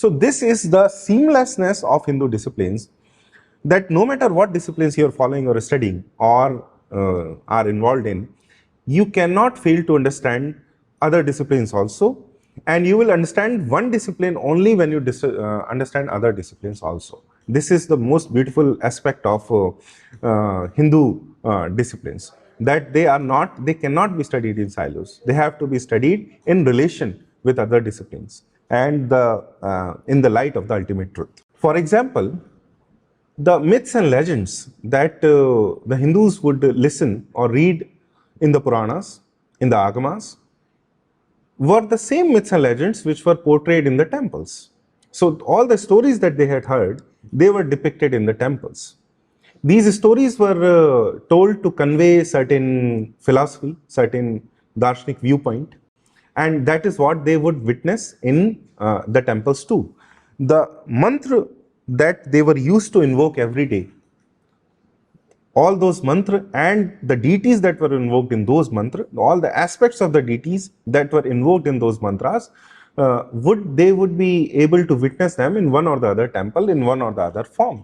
So this is the seamlessness of Hindu disciplines, that no matter what disciplines you are following or studying or are involved in, you cannot fail to understand other disciplines also, and you will understand one discipline only when you understand other disciplines also. This is the most beautiful aspect of Hindu disciplines, that they cannot be studied in silos. They have to be studied in relation with other disciplines and in the light of the ultimate truth. For example, the myths and legends that the Hindus would listen or read in the Puranas, in the Agamas, were the same myths and legends which were portrayed in the temples. So all the stories that they had heard, they were depicted in the temples. These stories were told to convey certain philosophy, certain Darshanik viewpoint, and that is what they would witness in the temples too. The mantra that they were used to invoke every day, all those mantra and the deities that were invoked in those mantra, all the aspects of the deities that were invoked in those mantras, they would be able to witness them in one or the other temple, in one or the other form.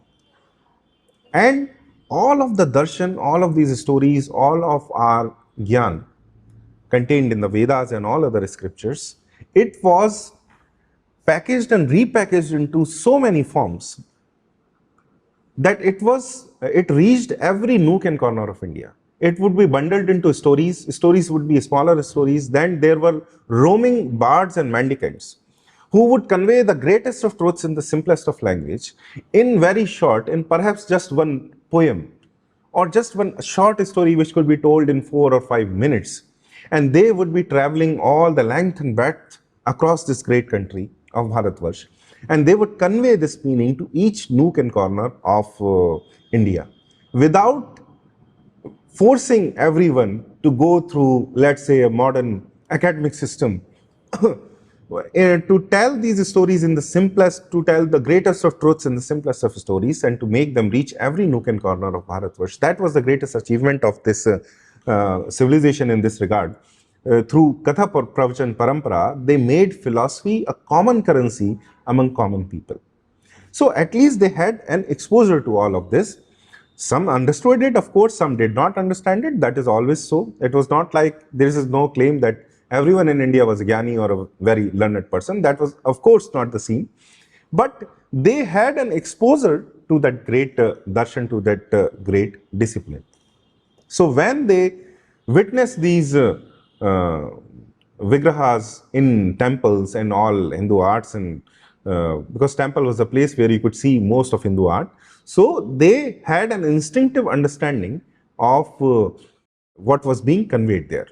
And all of the darshan, all of these stories, all of our gyan contained in the Vedas and all other scriptures, it was packaged and repackaged into so many forms that it reached every nook and corner of India. It would be bundled into stories. Stories would be smaller stories. Then there were roaming bards and mendicants who would convey the greatest of truths in the simplest of language in very short, in perhaps just one poem or just one short story which could be told in 4 or 5 minutes. And they would be traveling all the length and breadth across this great country of Bharatvarsh. And they would convey this meaning to each nook and corner of India without forcing everyone to go through, let's say, a modern academic system to tell these stories in the simplest, to tell the greatest of truths in the simplest of stories and to make them reach every nook and corner of Bharatvarsh. That was the greatest achievement of this civilization in this regard. Through Katha Pravachan Parampara, they made philosophy a common currency among common people. So at least they had an exposure to all of this. Some understood it, of course, some did not understand it. That is always so. It was not like there is no claim that everyone in India was a Gyani or a very learned person. That was, of course, not the scene. But they had an exposure to that great darshan, to that great discipline. So when they witnessed these vigrahas in temples and all Hindu arts, and because temple was the place where you could see most of Hindu art, so they had an instinctive understanding of what was being conveyed there.